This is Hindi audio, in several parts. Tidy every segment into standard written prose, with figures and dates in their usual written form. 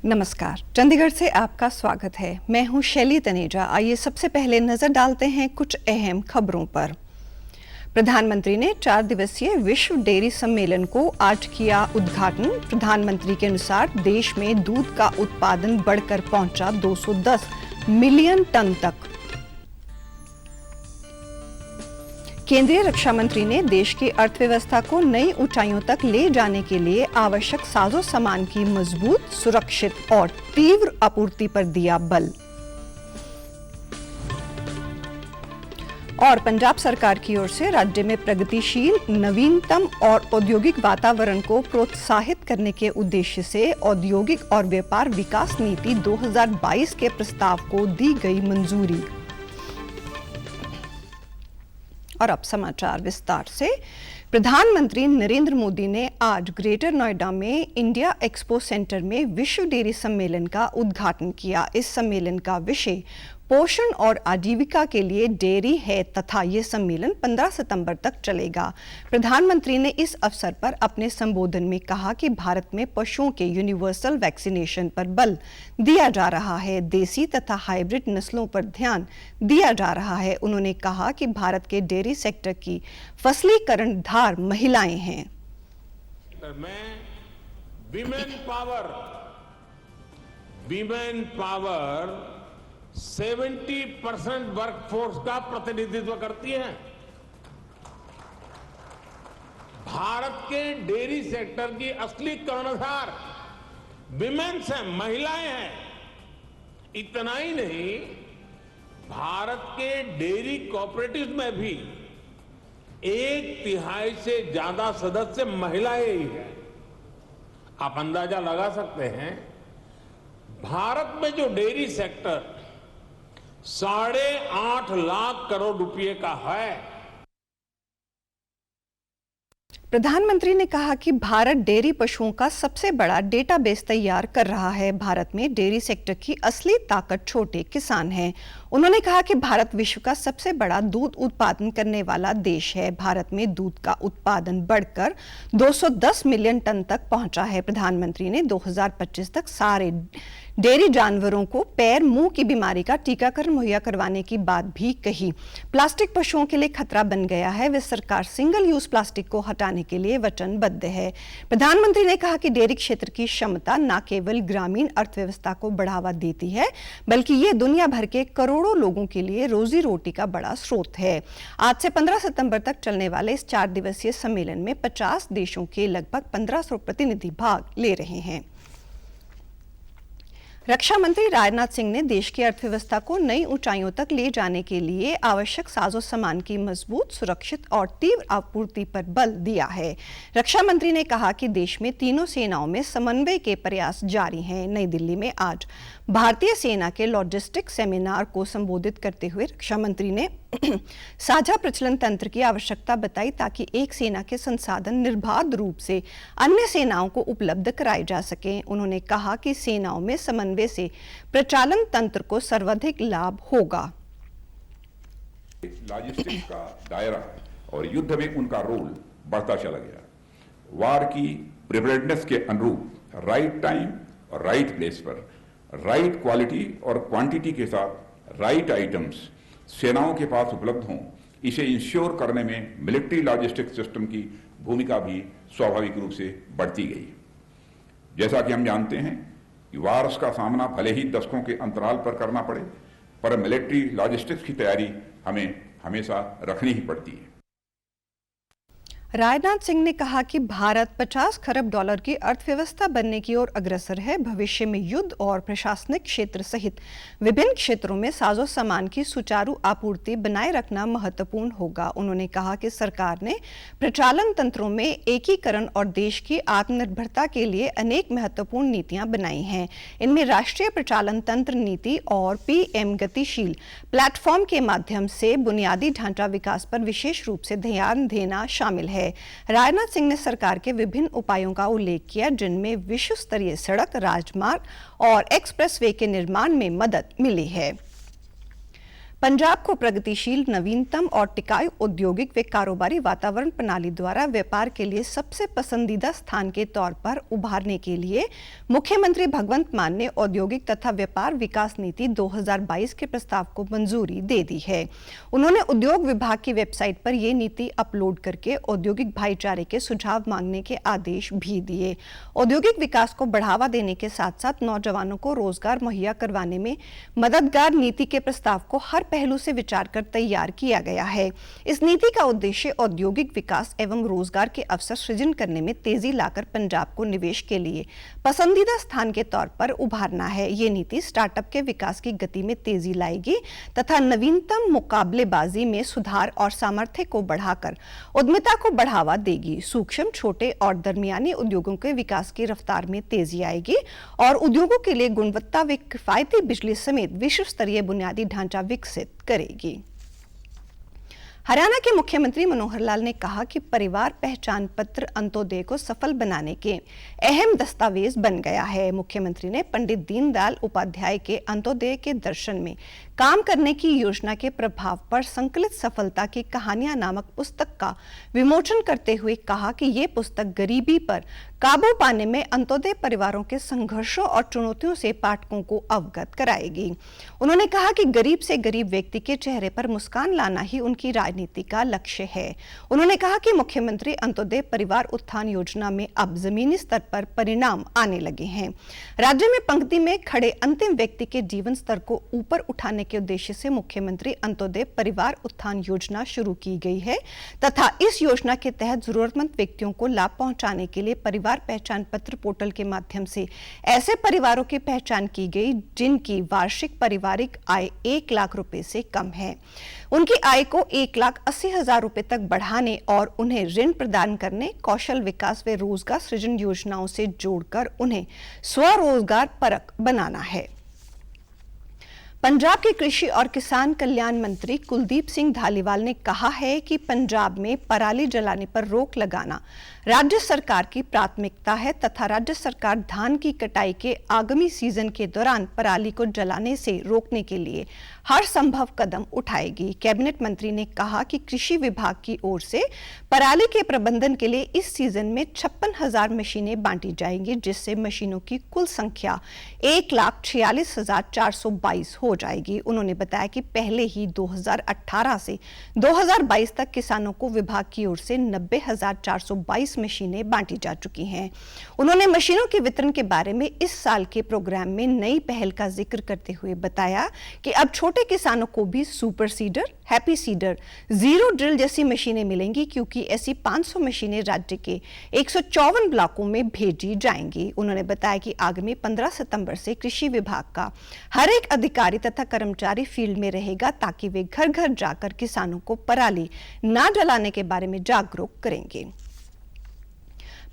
नमस्कार, चंडीगढ़ से आपका स्वागत है। मैं हूं शैली तनेजा। आइए सबसे पहले नजर डालते हैं कुछ अहम खबरों पर। प्रधानमंत्री ने 4 दिवसीय विश्व डेयरी सम्मेलन को आज किया उद्घाटन। प्रधानमंत्री के अनुसार देश में दूध का उत्पादन बढ़कर पहुंचा 210 मिलियन टन तक। केंद्रीय रक्षा मंत्री ने देश की अर्थव्यवस्था को नई ऊंचाइयों तक ले जाने के लिए आवश्यक साजो सामान की मजबूत, सुरक्षित और तीव्र आपूर्ति पर दिया बल। और पंजाब सरकार की ओर से राज्य में प्रगतिशील, नवीनतम और औद्योगिक वातावरण को प्रोत्साहित करने के उद्देश्य से औद्योगिक और व्यापार विकास नीति 2022 के प्रस्ताव को दी गई मंजूरी। और अब समाचार विस्तार से। प्रधानमंत्री नरेंद्र मोदी ने आज ग्रेटर नोएडा में इंडिया एक्सपो सेंटर में विश्व डेयरी सम्मेलन का उद्घाटन किया। इस सम्मेलन का विषय पोषण और आजीविका के लिए डेयरी है तथा ये सम्मेलन 15 सितंबर तक चलेगा। प्रधानमंत्री ने इस अवसर पर अपने संबोधन में कहा कि भारत में पशुओं के यूनिवर्सल वैक्सीनेशन पर बल दिया जा रहा है, देसी तथा हाइब्रिड नस्लों पर ध्यान दिया जा रहा है। उन्होंने कहा कि भारत के डेयरी सेक्टर की फसलीकरण धार महिलाएं हैं। वीमेन पावर 70% वर्कफोर्स का प्रतिनिधित्व करती है। भारत के डेयरी सेक्टर की असली कर्णधार विमेन्स हैं, महिलाएं हैं। इतना ही नहीं, भारत के डेयरी कोऑपरेटिव्स में भी 1/3 से ज्यादा सदस्य महिलाएं ही हैं। आप अंदाजा लगा सकते हैं, भारत में जो डेयरी सेक्टर 8.5 लाख करोड़ रुपए का है। प्रधानमंत्री ने कहा कि भारत डेयरी पशुओं का सबसे बड़ा डेटाबेस तैयार कर रहा है। भारत में डेयरी सेक्टर की असली ताकत छोटे किसान हैं। उन्होंने कहा कि भारत विश्व का सबसे बड़ा दूध उत्पादन करने वाला देश है। भारत में दूध का उत्पादन बढ़कर 210 मिलियन टन तक पहुंचा है। प्रधानमंत्री ने 2025 तक सारे डेयरी जानवरों को पैर मुंह की बीमारी का टीकाकरण मुहैया करवाने की बात भी कही। प्लास्टिक पशुओं के लिए खतरा बन गया है। वे सरकार सिंगल यूज प्लास्टिक को हटाने के लिए वचनबद्ध है। प्रधानमंत्री ने कहा कि डेयरी क्षेत्र की क्षमता न केवल ग्रामीण अर्थव्यवस्था को बढ़ावा देती है, बल्कि ये दुनिया भर के करोड़ों लोगों के लिए रोजी रोटी का बड़ा स्रोत है। आज से 15 सितंबर तक चलने वाले इस 4 दिवसीय सम्मेलन में 50 देशों के लगभग 1500 प्रतिनिधि भाग ले रहे हैं। रक्षा मंत्री राजनाथ सिंह ने देश की अर्थव्यवस्था को नई ऊंचाइयों तक ले जाने के लिए आवश्यक साजो सामान की मजबूत, सुरक्षित और तीव्र आपूर्ति पर बल दिया है। रक्षा मंत्री ने कहा कि देश में तीनों सेनाओं में समन्वय के प्रयास जारी हैं। नई दिल्ली में आज भारतीय सेना के लॉजिस्टिक सेमिनार को संबोधित करते हुए रक्षा मंत्री ने साझा प्रचलन तंत्र की आवश्यकता बताई, ताकि एक सेना के संसाधन निर्बाध रूप से अन्य सेनाओं को उपलब्ध कराए जा सकें। उन्होंने कहा कि सेनाओं में समन्वय से प्रचालन तंत्र को सर्वाधिक लाभ होगा। लॉजिस्टिक्स का दायरा और युद्ध में उनका रोल बढ़ता चला गया। वार की प्रिपेयर्डनेस के अनुरूप राइट टाइम और राइट प्लेस पर राइट क्वालिटी और क्वांटिटी के साथ राइट आइटम्स सेनाओं के पास उपलब्ध हों, इसे इंश्योर करने में मिलिट्री लॉजिस्टिक सिस्टम की भूमिका भी स्वाभाविक रूप से बढ़ती गई। जैसा कि हम जानते हैं कि वार्स का सामना भले ही दशकों के अंतराल पर करना पड़े, पर मिलिट्री लॉजिस्टिक्स की तैयारी हमें हमेशा रखनी ही पड़ती है। राजनाथ सिंह ने कहा कि भारत 50 खरब डॉलर की अर्थव्यवस्था बनने की ओर अग्रसर है। भविष्य में युद्ध और प्रशासनिक क्षेत्र सहित विभिन्न क्षेत्रों में साजो सामान की सुचारू आपूर्ति बनाए रखना महत्वपूर्ण होगा। उन्होंने कहा कि सरकार ने प्रचालन तंत्रों में एकीकरण और देश की आत्मनिर्भरता के लिए अनेक महत्वपूर्ण नीतियां बनाई हैं। इनमें राष्ट्रीय प्रचालन तंत्र नीति और PM गतिशील प्लेटफॉर्म के माध्यम से बुनियादी ढांचा विकास पर विशेष रूप से ध्यान देना शामिल है। राजनाथ सिंह ने सरकार के विभिन्न उपायों का उल्लेख किया, जिनमें विश्व स्तरीय सड़क, राजमार्ग और एक्सप्रेसवे के निर्माण में मदद मिली है। पंजाब को प्रगतिशील, नवीनतम और टिकाऊ औद्योगिक व कारोबारी वातावरण प्रणाली द्वारा व्यापार के लिए सबसे पसंदीदा स्थान के तौर पर उभारने के लिए मुख्यमंत्री भगवंत मान ने औद्योगिक तथा व्यापार विकास नीति 2022 के प्रस्ताव को मंजूरी दे दी है। उन्होंने उद्योग विभाग की वेबसाइट पर यह नीति अपलोड करके औद्योगिक भाईचारे के सुझाव मांगने के आदेश भी दिए। औद्योगिक विकास को बढ़ावा देने के साथ साथ नौजवानों को रोजगार मुहैया करवाने में मददगार नीति के प्रस्ताव को हर पहलू से विचार कर तैयार किया गया है। इस नीति का उद्देश्य औद्योगिक विकास एवं रोजगार के अवसर सृजन करने में तेजी लाकर पंजाब को निवेश के लिए पसंदीदा स्थान के तौर पर उभारना है। ये नीति स्टार्टअप के विकास की गति में तेजी लाएगी तथा नवीनतम मुकाबलेबाजी में सुधार और सामर्थ्य को बढ़ाकर उद्यमिता को बढ़ावा देगी। सूक्ष्म, छोटे और दरमियानी उद्योगों के विकास की रफ्तार में तेजी आएगी और उद्योगों के लिए गुणवत्ता व किफायती बिजली समेत विश्व स्तरीय बुनियादी ढांचा विकसित करेगी। हरियाणा के मुख्यमंत्री मनोहर लाल ने कहा कि परिवार पहचान पत्र अंत्योदय को सफल बनाने के अहम दस्तावेज बन गया है। मुख्यमंत्री ने पंडित दीनदयाल उपाध्याय के अंत्योदय के दर्शन में काम करने की योजना के प्रभाव पर संकलित सफलता की कहानियां नामक पुस्तक का विमोचन करते हुए कहा कि ये पुस्तक गरीबी पर काबू पाने में अंत्योदय परिवारों के संघर्षों और चुनौतियों से पाठकों को अवगत कराएगी। उन्होंने कहा कि गरीब से गरीब व्यक्ति के चेहरे पर मुस्कान लाना ही उनकी राजनीति का लक्ष्य है। उन्होंने कहा कि मुख्यमंत्री अंत्योदय परिवार उत्थान योजना में अब जमीनी स्तर पर परिणाम आने लगे हैं। राज्य में पंक्ति में खड़े अंतिम व्यक्ति के जीवन स्तर को ऊपर उठाने के उद्देश्य से मुख्यमंत्री अंत्योदय परिवार उत्थान योजना शुरू की गई है तथा इस योजना के तहत जरूरतमंद व्यक्तियों को लाभ पहुंचाने के लिए परिवार पहचान पत्र पोर्टल के माध्यम से ऐसे परिवारों की पहचान की गई जिनकी वार्षिक पारिवारिक आय 1 लाख रुपए से कम है। उनकी आय को 1,80,000 रुपए तक बढ़ाने और उन्हें ऋण प्रदान करने, कौशल विकास व रोजगार सृजन योजनाओं से जोड़कर उन्हें स्वरोजगार परक बनाना है। पंजाब के कृषि और किसान कल्याण मंत्री कुलदीप सिंह धालीवाल ने कहा है कि पंजाब में पराली जलाने पर रोक लगाना राज्य सरकार की प्राथमिकता है तथा राज्य सरकार धान की कटाई के आगामी सीजन के दौरान पराली को जलाने से रोकने के लिए हर संभव कदम उठाएगी। कैबिनेट मंत्री ने कहा कि कृषि विभाग की ओर से पराली के प्रबंधन के लिए इस सीजन में 56,000 मशीनें बांटी जाएंगी, जिससे मशीनों की कुल संख्या 1,46,422 हो जाएगी। उन्होंने बताया कि पहले ही 2018 से 2022 तक किसानों को विभाग की ओर से 90,422 मशीनें बांटी जा चुकी हैं। उन्होंने मशीनों के वितरण के बारे में इस साल के प्रोग्राम में नई पहल का जिक्र करते हुए बताया कि अब छोटे किसानों को भी super seeder, happy seeder, zero drill जैसी मशीनें मिलेंगी, क्योंकि ऐसी 500 मशीनें राज्य के 154 ब्लॉकों में भेजी जाएंगी। उन्होंने बताया कि आगामी 15 सितंबर से कृषि विभाग का हर एक अधिकारी तथा कर्मचारी फील्ड में रहेगा ताकि वे घर घर जाकर किसानों को पराली ना जलाने के बारे में जागरूक करेंगे।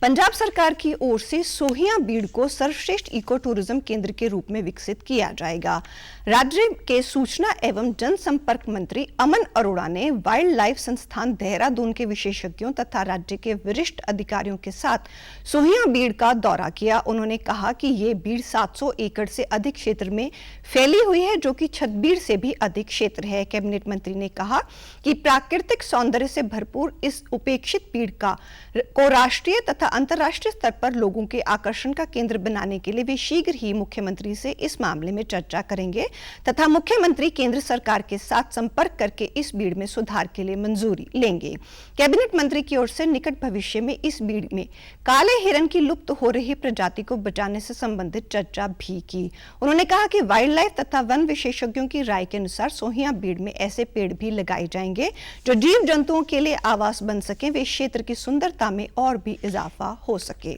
पंजाब सरकार की ओर से सोहियां बीड़ को सर्वश्रेष्ठ इको टूरिज्म केंद्र के रूप में विकसित किया जाएगा। राज्य के सूचना एवं जनसंपर्क मंत्री अमन अरोड़ा ने वाइल्ड लाइफ संस्थान देहरादून के विशेषज्ञों तथा राज्य के वरिष्ठ अधिकारियों के साथ सोहियां बीड़ का दौरा किया। उन्होंने कहा कि ये बीड़ 700 एकड़ से अधिक क्षेत्र में फैली हुई है, जो कि छतबीड़ से भी अधिक क्षेत्र है। कैबिनेट मंत्री ने कहा कि प्राकृतिक सौंदर्य से भरपूर इस उपेक्षित बीड़ को राष्ट्रीय तथा अंतर्राष्ट्रीय स्तर पर लोगों के आकर्षण का केंद्र बनाने के लिए वे शीघ्र ही मुख्यमंत्री से इस मामले में चर्चा करेंगे तथा मुख्यमंत्री केंद्र सरकार के साथ संपर्क करके इस बीड़ में सुधार के लिए मंजूरी लेंगे। कैबिनेट मंत्री की ओर से निकट भविष्य में इस बीड़ में काले हिरन की लुप्त हो रही प्रजाति को बचाने से संबंधित चर्चा भी की। उन्होंने कहा कि वाइल्ड लाइफ तथा वन विशेषज्ञों की राय के अनुसार सोहियां बीड़ में ऐसे पेड़ भी लगाए जाएंगे जो जीव जंतुओं के लिए आवास बन सके, वे क्षेत्र की सुंदरता में और भी इजाफा हो सके।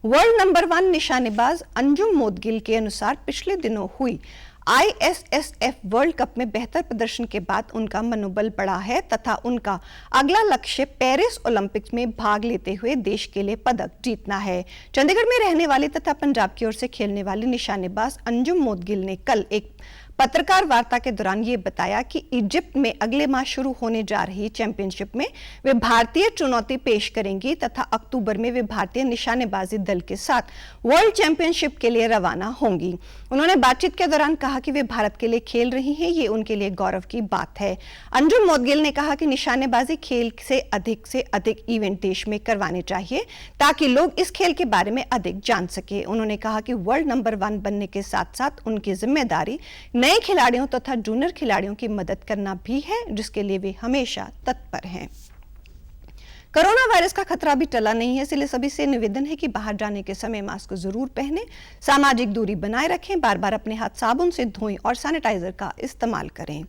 वर्ल्ड नंबर 1 निशानेबाज अंजुम मोदगिल के अनुसार पिछले दिनों हुई ISSF वर्ल्ड कप में बेहतर प्रदर्शन के बाद उनका मनोबल बढ़ा है तथा उनका अगला लक्ष्य पेरिस ओलंपिक्स में भाग लेते हुए देश के लिए पदक जीतना है। चंडीगढ़ में रहने वाली तथा पंजाब की ओर से खेलने वाली निशानेबाज अंजुम मोदगिल ने कल एक पत्रकार वार्ता के दौरान ये बताया कि इजिप्ट में अगले माह शुरू होने जा रही चैंपियनशिप में वे भारतीय चुनौती पेश करेंगी तथा अक्टूबर में वे भारतीय निशानेबाजी दल के साथ वर्ल्ड चैंपियनशिप के लिए रवाना होंगी। उन्होंने बातचीत के दौरान कहा कि वे भारत के लिए खेल रही हैं, ये उनके लिए गौरव की बात है। अंजुम मोदगिल ने कहा कि निशानेबाजी खेल से अधिक इवेंट देश में करवाने चाहिए ताकि लोग इस खेल के बारे में अधिक जान सके। उन्होंने कहा कि वर्ल्ड नंबर 1 बनने के साथ साथ उनकी जिम्मेदारी नए खिलाड़ियों तथा जूनियर खिलाड़ियों की मदद करना भी है, जिसके लिए वे हमेशा तत्पर हैं। कोरोना वायरस का खतरा भी टला नहीं है, इसलिए सभी से निवेदन है कि बाहर जाने के समय मास्क जरूर पहनें, सामाजिक दूरी बनाए रखें, बार बार अपने हाथ साबुन से धोएं और सैनिटाइजर का इस्तेमाल करें।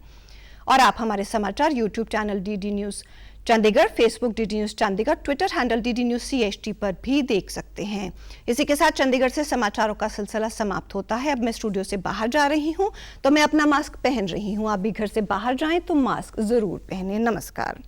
और आप हमारे समाचार YouTube channel DD news Chandigarh, Facebook DD news Chandigarh, Twitter handle DD news CHT पर भी देख सकते हैं। इसी के साथ चंडीगढ़ से समाचारों का सिलसिला समाप्त होता है। अब मैं स्टूडियो से बाहर जा रही हूं तो मैं अपना मास्क पहन रही हूं। आप भी घर से बाहर जाएं तो मास्क जरूर पहनें। नमस्कार।